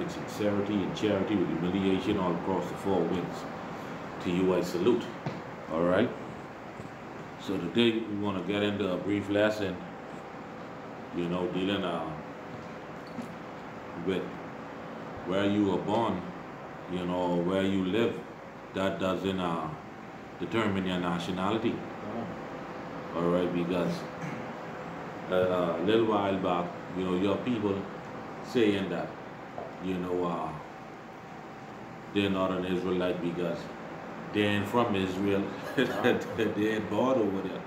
in sincerity and charity with humiliation all across the four winds. To you I salute. Alright? So today we want to get into a brief lesson, you know, dealing with where you were born, you know, where you live. That doesn't determine your nationality. Alright, because a little while back, you know, your people saying that, you know, they're not an Israelite because they ain't from Israel. They ain't born over there.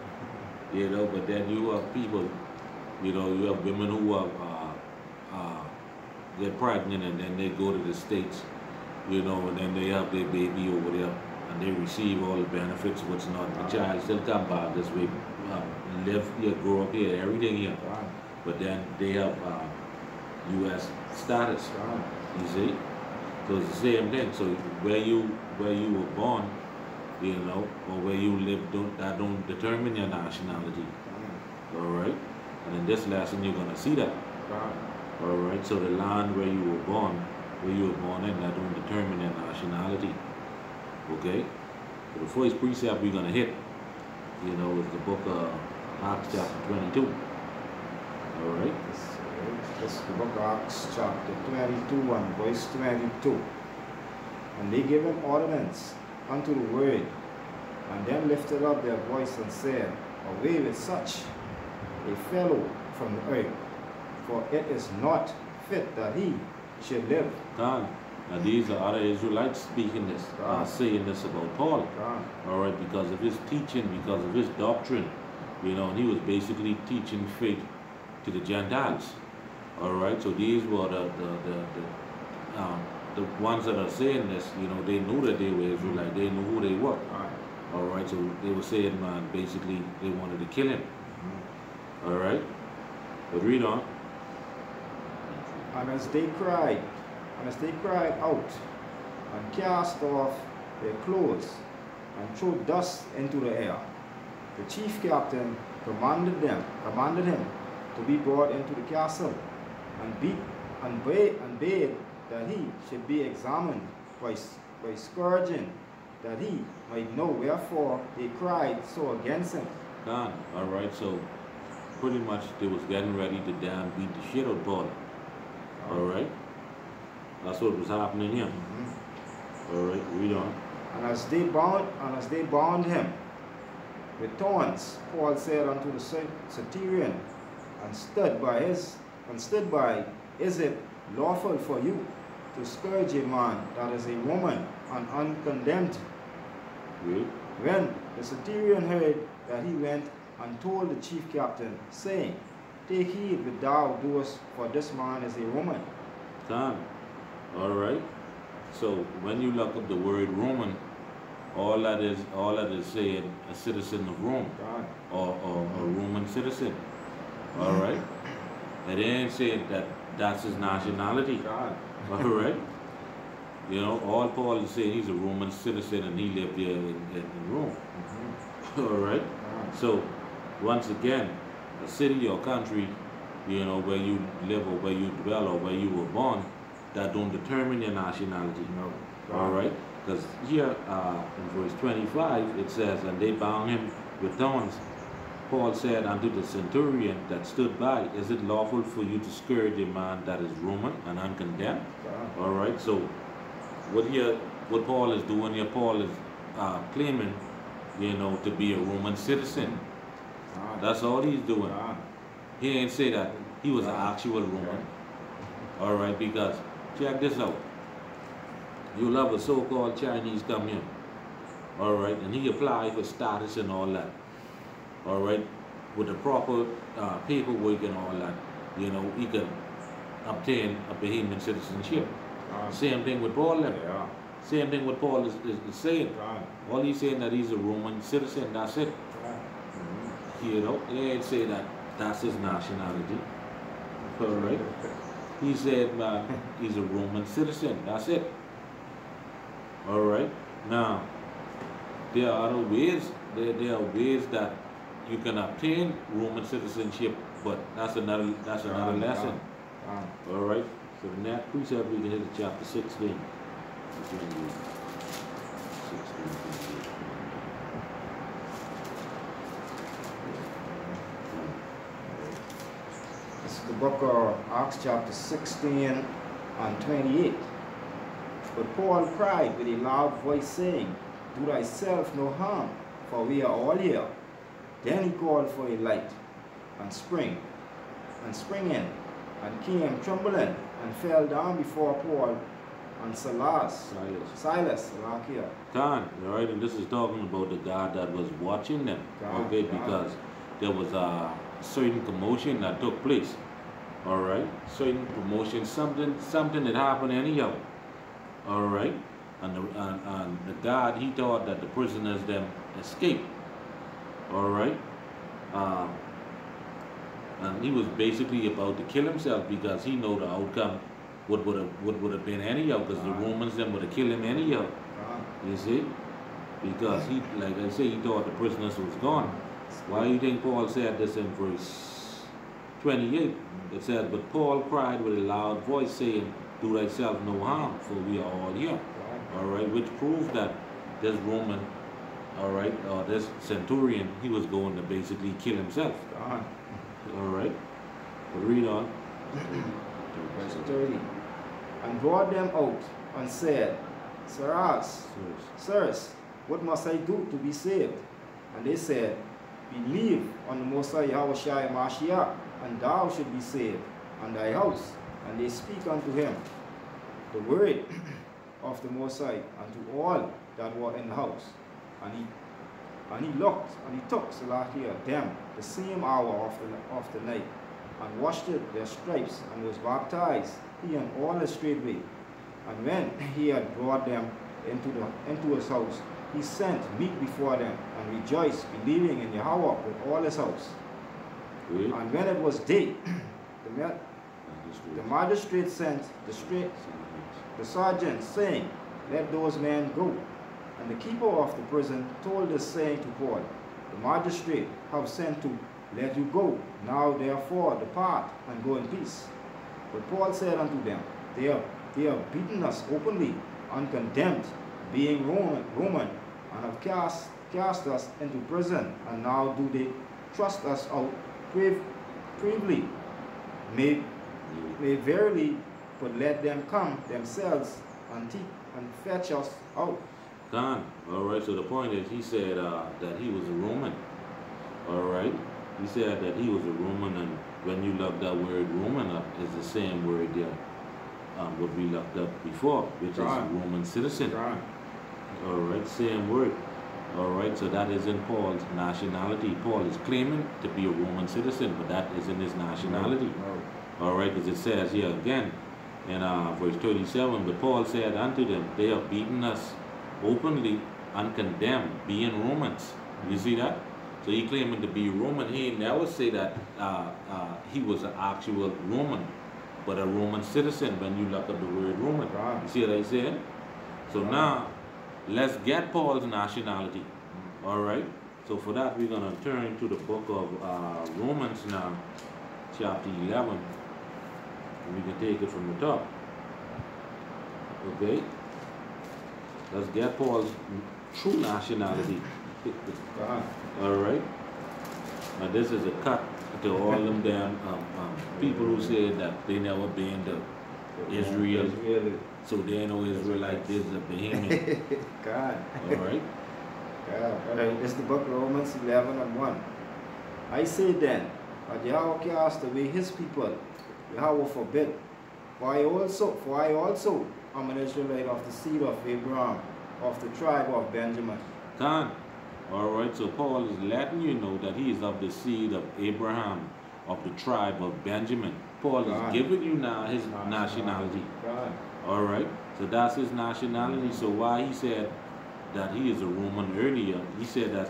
You know, but then you have people, you know, you have women who are get pregnant and then they go to the States, you know, and then they have their baby over there and they receive all the benefits, what's not. The child still come back this way, live here, grow up here, everything here. But then they have U.S. status, you see? So it's the same thing. So where you were born, you know, or where you live, that don't determine your nationality. All right? And in this lesson, you're going to see that. All right? So the land where you were born in, that don't determine your nationality. Okay? So the first precept we're going to hit, you know, is the book of Acts chapter 22. All right? This is the book of Acts chapter 22 and verse 22. And they gave him ordinance unto the word, and then lifted up their voice and said, Away with such a fellow from the earth, for it is not fit that he should live. God. Now these are other Israelites speaking this, saying this about Paul. All right, because of his teaching, because of his doctrine, you know, and he was basically teaching faith to the Gentiles. All right, so these were the ones that are saying this. You know, they knew that they were Israelites. They knew who they were. All right, so they were saying, man, basically they wanted to kill him. All right, but read on. And as they cried out, and cast off their clothes, and threw dust into the air, the chief captain commanded him to be brought into the castle, and bade that he should be examined by scourging, that he might know wherefore they cried so against him. God, all right, so pretty much they was getting ready to damn beat the shit out of Paul. All right, that's what was happening here. All right, read on. And as they bound him with thorns, Paul said unto the centurion, and stood by, is it lawful for you to scourge a man that is a woman and uncondemned? Read. When the centurion heard that, he went and told the chief captain, saying, Take heed what thou doest, for this man is a woman. Done. All right. So when you look up the word Roman, all that is saying a citizen of Rome, or a Roman citizen. All right. It ain't saying that that's his nationality. All right. You know, all Paul is saying, he's a Roman citizen and he lived there in Rome. All right. So once again, a city or country, you know, where you live or where you dwell or where you were born, that don't determine your nationality. No. All right. Because here in verse 25 it says, and they bound him with thorns. Paul said unto the centurion that stood by, Is it lawful for you to scourge a man that is Roman and uncondemned? All right. So what Paul is doing here, Paul is claiming, you know, to be a Roman citizen. That's all he's doing. He ain't say that he was an actual Roman. All right, because check this out. You'll have a so-called Chinese come here. All right, and he apply for status and all that. All right, with the proper paperwork and all that, you know, he can obtain a Bahamian citizenship. Same thing with Paul. Same thing with Paul is saying. All he's saying that he's a Roman citizen. That's it. You know, he ain't say that that's his nationality. All right. He said, man, he's a Roman citizen. That's it. All right. Now, there are other ways. There are ways that you can obtain Roman citizenship, but that's another lesson. All right. So the next precept we can hit is chapter 16. 16. This is the book of Acts chapter 16 and 28. But Paul cried with a loud voice, saying, Do thyself no harm, for we are all here. Then he called for a light, and sprang in, and came trembling, and fell down before Paul and Silas. Here. Alright, and this is talking about the God that was watching them. Okay, because there was a certain commotion that took place. Alright, certain commotion, something that happened anyhow. Alright, and the God, he thought that the prisoners them escaped. Alright, and he was basically about to kill himself because he know the outcome would have been anyhow, because the Romans then would have killed him anyhow. You see, because he, like I say, he thought the prisoners was gone. Why do you think Paul said this in verse 28? It says, but Paul cried with a loud voice, saying, Do thyself no harm, for we are all here. Alright, which proves that this Roman, alright, or this centurion, he was going to basically kill himself. Alright, but read on. Verse 30. And brought them out, and said, Sirs, what must I do to be saved? And they said, Believe on the Most High Yahushua Mashiach, and thou should be saved, and thy house. And they speak unto him the word of the Most High unto all that were in the house. And he looked, and he took them the same hour of the night, and washed their stripes, and was baptized, he and all the straightway. And when he had brought them into his house, he sent meat before them, and rejoiced, believing in Yahweh with all his house. And when it was day, the magistrate sent the sergeant, saying, Let those men go. And the keeper of the prison told this saying to Paul, The magistrate have sent to let you go. Now therefore depart, and go in peace. But Paul said unto them, They have beaten us openly, uncondemned, being Roman, and have cast us into prison, and now do they thrust us out privily. May verily, but let them come themselves and fetch us out. Alright, so the point is, he said that he was a Roman. Alright, he said that he was a Roman, and when you look that word Roman up, it's the same word there what we looked up before, which is Roman citizen. Alright, same word. Alright, so that isn't Paul's nationality. Paul is claiming to be a Roman citizen, but that isn't his nationality. Alright, because it says here again in verse 37, but Paul said unto them, They have beaten us openly, uncondemned, being Romans. You see that? So he claiming to be Roman. He never say that he was an actual Roman, but a Roman citizen when you look up the word Roman. You see what I said? So now, let's get Paul's nationality. Alright? So for that, we're going to turn to the book of Romans now, chapter 11. And we can take it from the top. Okay? Let's get Paul's true nationality. Alright? Now this is a cut to all them damn people who said that they never been to Israel. So they know Israelite is a behemoth. Alright? This is the book of Romans 11 and 1. I say then, that Yahweh cast away his people, Yahweh forbid. For I also am an Israelite of the seed of Abraham, of the tribe of Benjamin. Alright, so Paul is letting you know that he is of the seed of Abraham, of the tribe of Benjamin. Paul is giving you now his nationality. Alright, so that's his nationality. So why he said that he is a Roman earlier, he said that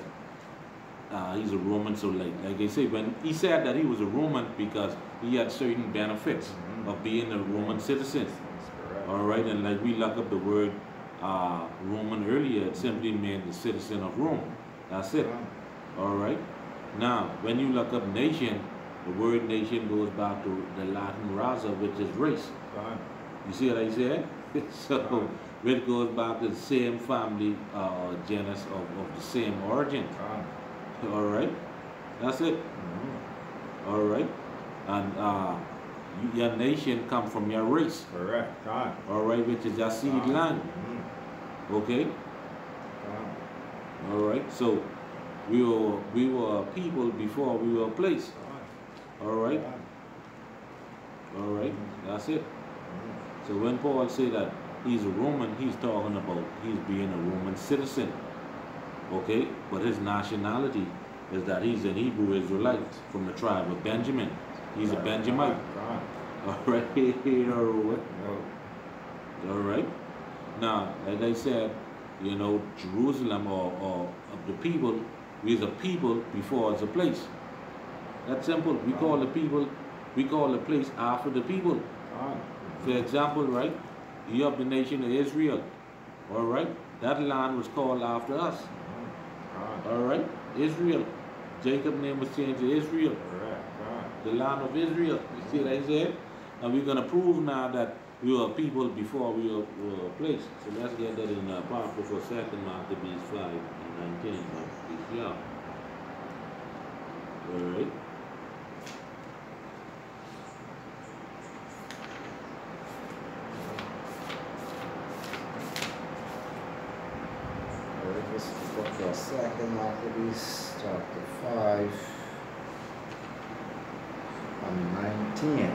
he's a Roman, so like I say, when he said that he was a Roman because he had certain benefits of being a Roman citizen. Alright, and like we look up the word Roman earlier, it simply meant the citizen of Rome. That's it. Alright. Now, when you look up nation, the word nation goes back to the Latin rasa, which is race. Gone. You see what I said? So it goes back to the same family genus of the same origin. Gone. All right, that's it. All right, and your nation come from your race. Correct. Gone. All right, which is your seed land. Okay. Gone. All right, so we were a people before we were a place. All right. All right, that's it. So when Paul say that he's a Roman, he's talking about he's being a Roman citizen. Okay, but his nationality is that he's an Hebrew Israelite from the tribe of Benjamin. He's a Benjamite. All right, all right. Now, like I said, you know, Jerusalem or the people, we're a people before it's a place. That's simple. We call the people, we call the place after the people. For example, right, you have the nation of Israel. All right, that land was called after us. All right, Israel. Jacob's name was changed to Israel. The land of Israel. You see what I said? And we're going to prove now that we were people before we were a place. So let's get that in the Apocrypha for 2nd Maccabees 5 and 19. Yeah. All right. This is the book of 2nd Maccabees, chapter 5 and 19.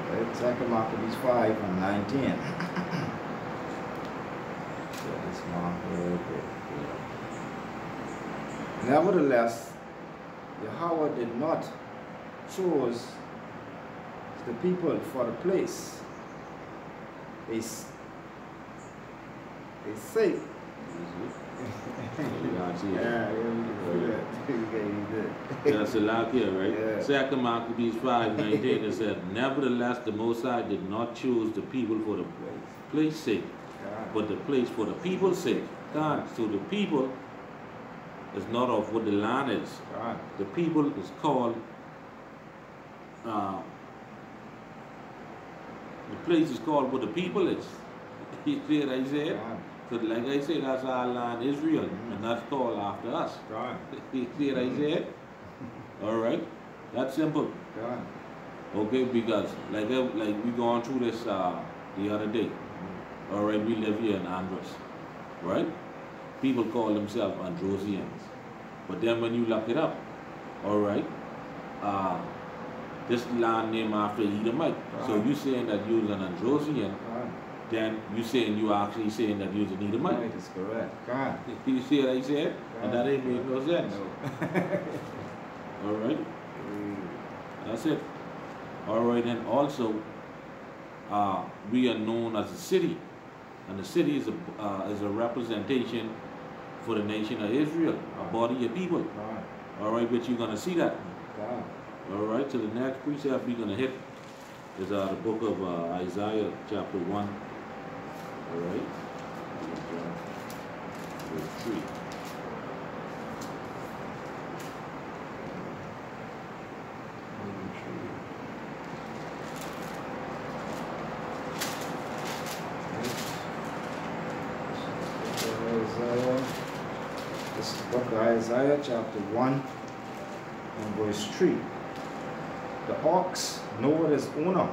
Right, 2nd Maccabees 5 and 19. This mark real quick. Nevertheless, Yahweh did not choose the people for the place. They say. That's a lot here, right? Yeah. 2nd Maccabees 5:19 it said, nevertheless the Most High did not choose the people for the place sake, but the place for the people's sake. God. So the people is not of what the land is. God. The people is called, the place is called what the people is. You see what I said? God. So like I said, that's our land Israel, and that's called after us. God. You see what I said? All right, that's simple. God. Okay, because like we gone through this the other day. All right, we live here in Andros, right? People call themselves Androsians, but then when you look it up, all right, this land named after Edomite. So you saying that you're an Androsian? Then you saying you actually saying that you're an Edomite. That is correct. God. You see what I said? God. And that ain't make no sense. No. All right? That's it. All right, and also, we are known as a city. And the city is a representation for the nation of Israel, a body of people. God. All right, but you're going to see that. God. All right, so the next precept we're going to hit is the book of Isaiah, chapter 1. All right, verse 3. This is the book of Isaiah, chapter 1 and verse 3. The ox knoweth his owner,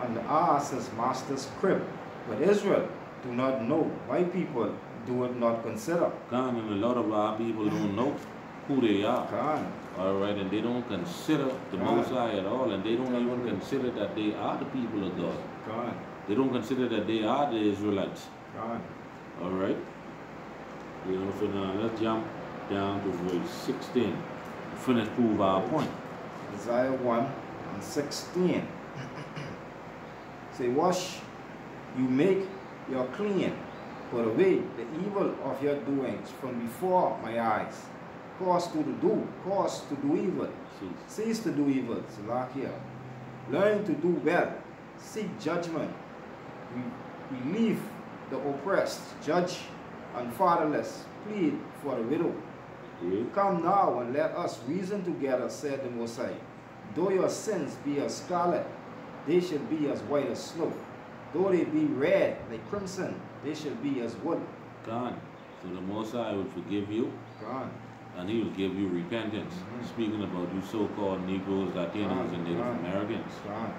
and the ass his master's crib. But Israel do not know. My people do it not consider. God, and a lot of our people don't know who they are. God. All right, and they don't consider the Most High at all, and they don't even consider that they are the people of God. God. They don't consider that they are the Israelites. God. All right. You know, so now let's jump down to verse 16. Finish prove our point. Isaiah 1 and 16. Say, wash, you make your clean, put away the evil of your doings from before my eyes. Cause to do evil. Cease to do evil. Salakia. Learn to do well. Seek judgment. Relieve the oppressed. Judge and fatherless. Plead for the widow. Come now and let us reason together, said the Most High. Though your sins be as scarlet, they shall be as white as snow. Though they be red like crimson, they shall be as wool. God. So the Most High will forgive you. God. And He will give you repentance. Speaking about you so-called Negroes, Latinos, and Native Americans. God.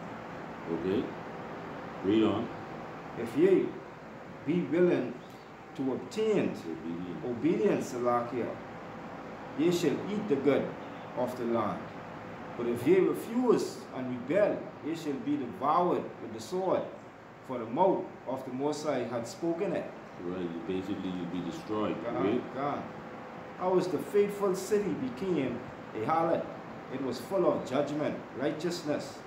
Okay? Read on. If ye be willing to obtain obedience, Salakia, ye shall eat the good of the land. But if ye refuse and rebel, ye shall be devoured with the sword, for the mouth of the Most High had spoken it. Right, basically you'll be destroyed. God, Right? God. How is the faithful city became a harlot? It was full of judgment, righteousness,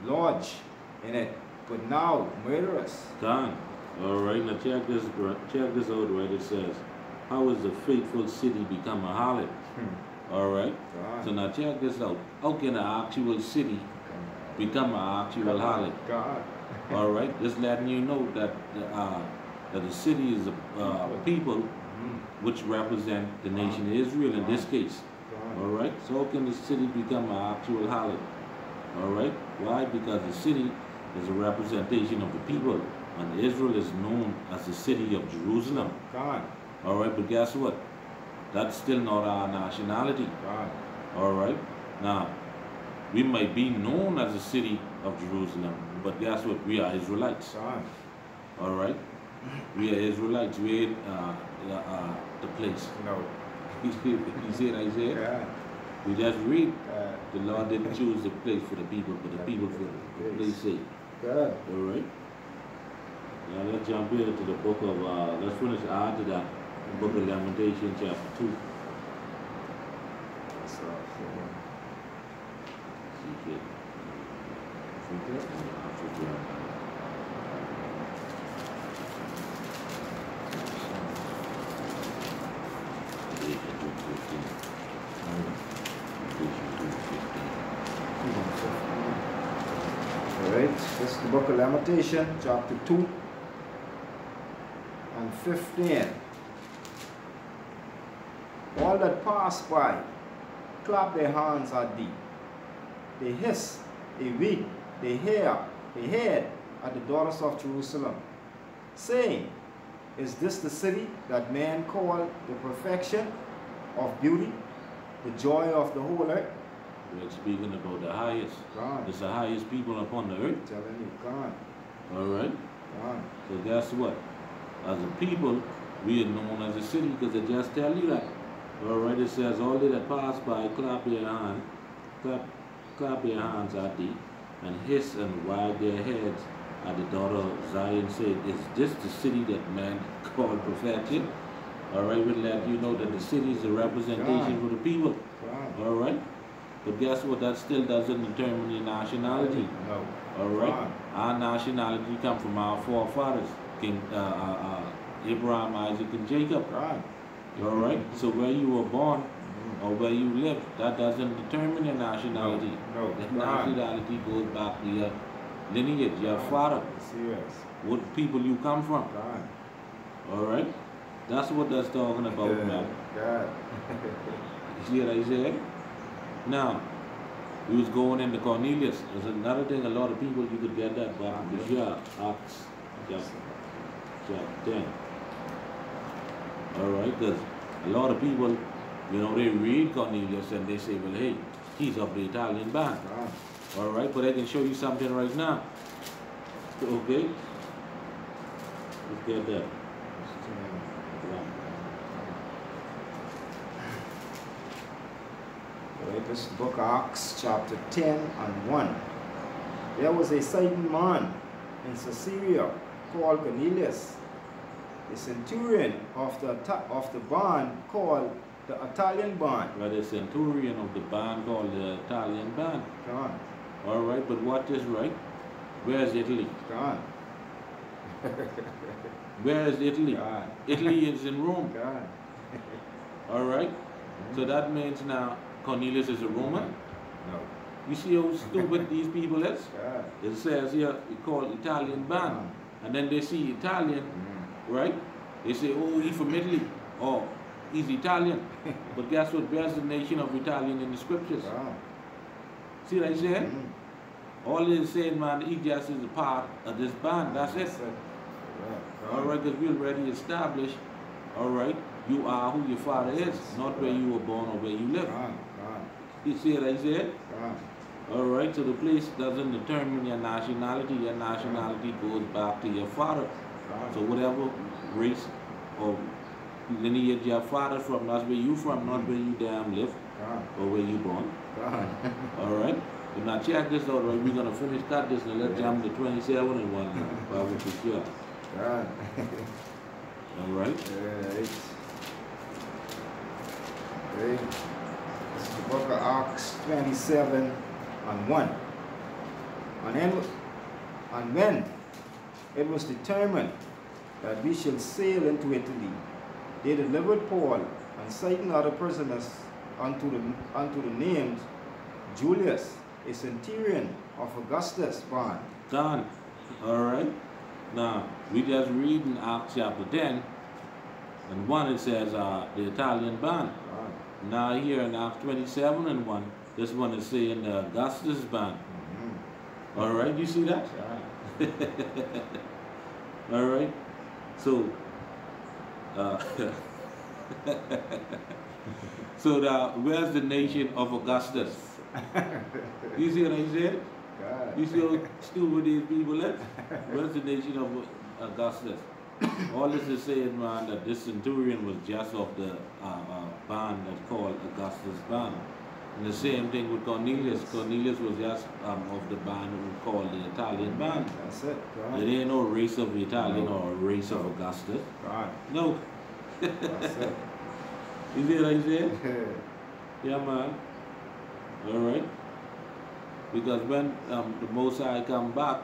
lodge in it, but now murderous. God. Alright, now check this out, right? It says, how is the faithful city become a harlot? Alright? So now check this out. How can an actual city become an actual harlot? God. Alright? Just letting you know that the city is a people which represent the nation of Israel in this case. Alright? So how can the city become an actual harlot? Alright? Why? Because the city is a representation of the people. And Israel is known as the city of Jerusalem. God. Alright, but guess what? That's still not our nationality. God. Alright? Now, we might be known as the city of Jerusalem, but guess what? We are Israelites. God. Alright? We are Israelites. We ain't the place. No. You see what I said? God. We just read. God. The Lord didn't choose the place for the people, but the people for the place sake. God. Alright? Now let's jump here to the book of, let's finish after that, the book of Lamentation, chapter 2. That's all. Alright, this is the book of Lamentation, chapter 2 and 15. All that pass by clap their hands at thee. They hiss, they weep, they head at the daughters of Jerusalem, saying, is this the city that man called the perfection of beauty, the joy of the whole earth? We're speaking about the highest. God. It's the highest people upon the earth. Telling you, God. Alright? God. So guess what? As a people, we are known as a city because they just tell you that. Alright, it says, all they that pass by clap their hands, clap their hands at thee, and hiss and wag their heads at the daughter of Zion, said, is this the city that man called perfection? Alright, we'll let you know that the city is a representation for the people. Alright? But guess what? That still doesn't determine your nationality. No. Alright? Our nationality come from our forefathers, King Abraham, Isaac, and Jacob. Alright? So where you were born or where you live, that doesn't determine your nationality. No. That nationality goes back to your lineage, your father. Serious. What people you come from. Alright? That's what that's talking about, man. God. You see what I said? Now, we was going into Cornelius. There's another thing, a lot of people, you could get that back in the year, Acts chapter 10. Alright, because a lot of people, you know, they read Cornelius and they say, well, hey, he's of the Italian band. Alright, but I can show you something right now. Okay? Let's get that. Alright, this is the book of Acts, chapter 10 and 1. There was a certain man in Caesarea called Cornelius, a centurion of the band called the Italian band. Right, a centurion of the band called the Italian band. God. Alright, but what is right? Where is Italy? God. Where is Italy? God. Italy is in Rome. God. Alright? So that means now Cornelius is a Roman. No. You see how stupid these people is? God. It says here, it's called Italian band. And then they see Italian, right? They say, oh, he's from Italy. Oh, he's Italian. But guess what? Where's the nation of Italian in the scriptures? God. See what I said? All it is saying, man, he just is a part of this band. That's it. All right, because we already established, all right, you are who your father is, not where you were born or where you live. You see what I said? All right, so the place doesn't determine your nationality. Your nationality goes back to your father. So whatever race or lineage your father's from, that's where you from, not where you damn live or where you born. All right. But now check this out, right? We're gonna finish cut this and let's jump to 27 and 1 now. Probably for sure. All right. This is the book of Acts 27 and 1. And when it was determined that we shall sail into Italy, they delivered Paul and certain other prisoners unto the named Julius, a centurion of Augustus' band. Done. All right. Now, we just read in Acts chapter 10, and 1 it says the Italian band. Now here in Acts 27 and 1, this one is saying the Augustus band. All right, you see that? All right. So, where's the nation of Augustus? You see what I said? You see how stupid these people is? Where's the nation of Augustus? All this is saying, man, that this centurion was just of the band that's called Augustus' band. And the same thing with Cornelius. Cornelius was just of the band that we call the Italian band. That's it. There ain't no race of Italian or a race of Augustus. No. That's it. You see what I said? Yeah, man. All right. Because when the Most High come back,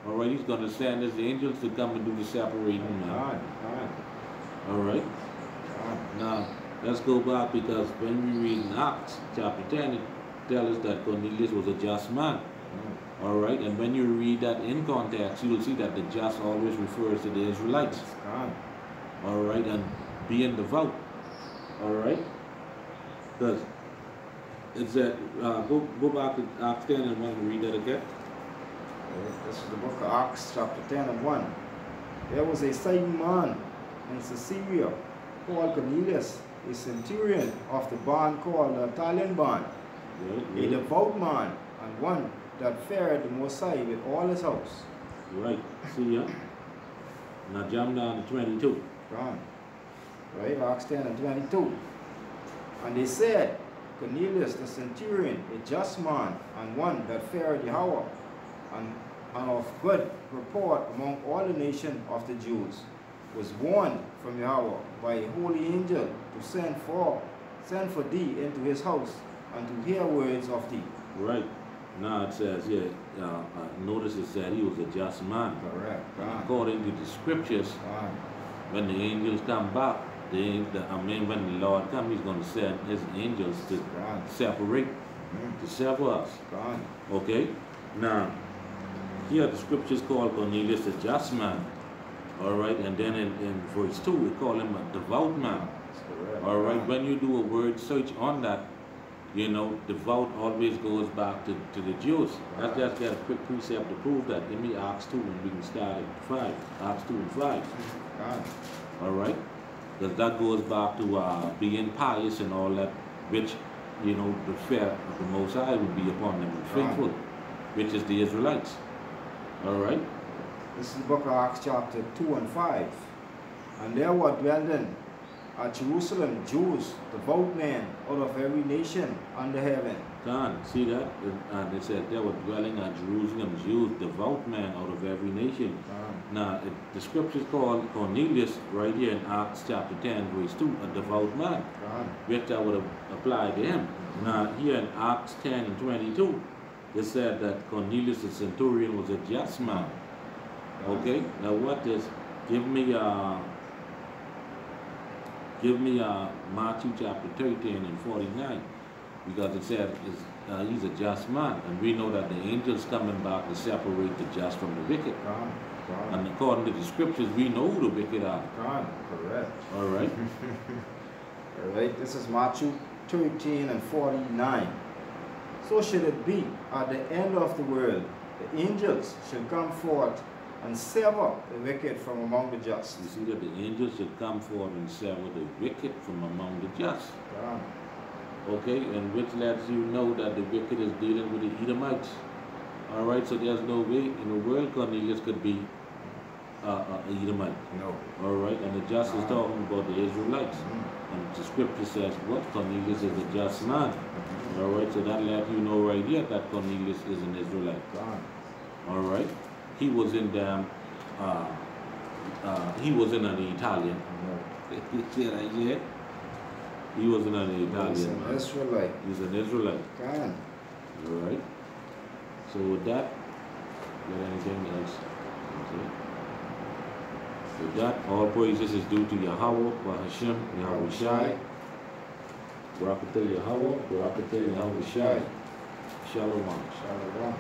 all right, he's going to send his angels to come and do the separating now. All right. Now, let's go back, because when we read in Acts chapter 10, it tells us that Cornelius was a just man. All right. And when you read that in context, you will see that the just always refers to the Israelites. All right. And being devout. All right. Because it said, go back to Acts 10 and 1 and read that again. This is the book of Acts chapter 10 and 1. There was a certain man in Caesarea called Cornelius, a centurion of the band called the Italian band, a devout man, and one that feared the Most High with all his house. Right, see ya. Now jump down to 22. Right, Acts 10 and 22. And they said, Cornelius the centurion, a just man, and one that feared Yahweh, and of good report among all the nation of the Jews, was warned from Yahweh by a holy angel to send for thee into his house and to hear words of thee. Right. Now it says here, notice it said he was a just man. Correct. According to the scriptures, when the angels come back, when the Lord comes, he's going to send his angels to separate, to sever us. Okay? Now, here the scriptures call Cornelius a just man. All right? And then in verse 2, we call him a devout man. All right? When you do a word search on that, you know, devout always goes back to the Jews. Let's just get a quick precept to prove that. Give me Acts 2 and we can start at 5. Acts 2 and 5. All right? Because that goes back to being pious and all that, which, you know, the fear of the Most High would be upon them, and faithful, which is the Israelites. All right? This is the book of Acts chapter 2 and 5. And there were dwelling at Jerusalem Jews, devout men, out of every nation under heaven. See that? And they said there were dwelling at Jerusalem Jews, devout men out of every nation. Now, the scriptures call Cornelius right here in Acts chapter 10, verse 2, a devout man, which that would apply to him. Now, here in Acts 10 and 22, it said that Cornelius the centurion was a just man. Okay? Now, what is, give me Matthew chapter 13 and 49, because it said he's a just man, and we know that the angels coming back to separate the just from the wicked. And according to the scriptures, we know who the wicked are. Correct. All right. All right. This is Matthew 13 and 49. So shall it be at the end of the world. The angels shall come forth and sever the wicked from among the just. You see that the angels should come forth and sever the wicked from among the just. God. Okay, and which lets you know that the wicked is dealing with the Edomites. All right, so there's no way in the world Cornelius could be an Edomite. No. All right, and the just is talking about the Israelites. And the scripture says, what? Cornelius is a just man. All right, so that lets you know right here that Cornelius is an Israelite. God. All right, he was in them. He wasn't an Italian. No. You see that here? He wasn't an Italian. He's an Israelite. He's an Israelite. God. All right. So with that, got anything else? Okay. With that, all praises is due to Yahweh, Bahashem, Yahweh Shai. Barakatah Yahweh, Barakatah Yahweh Shai. Shalom. Shalom.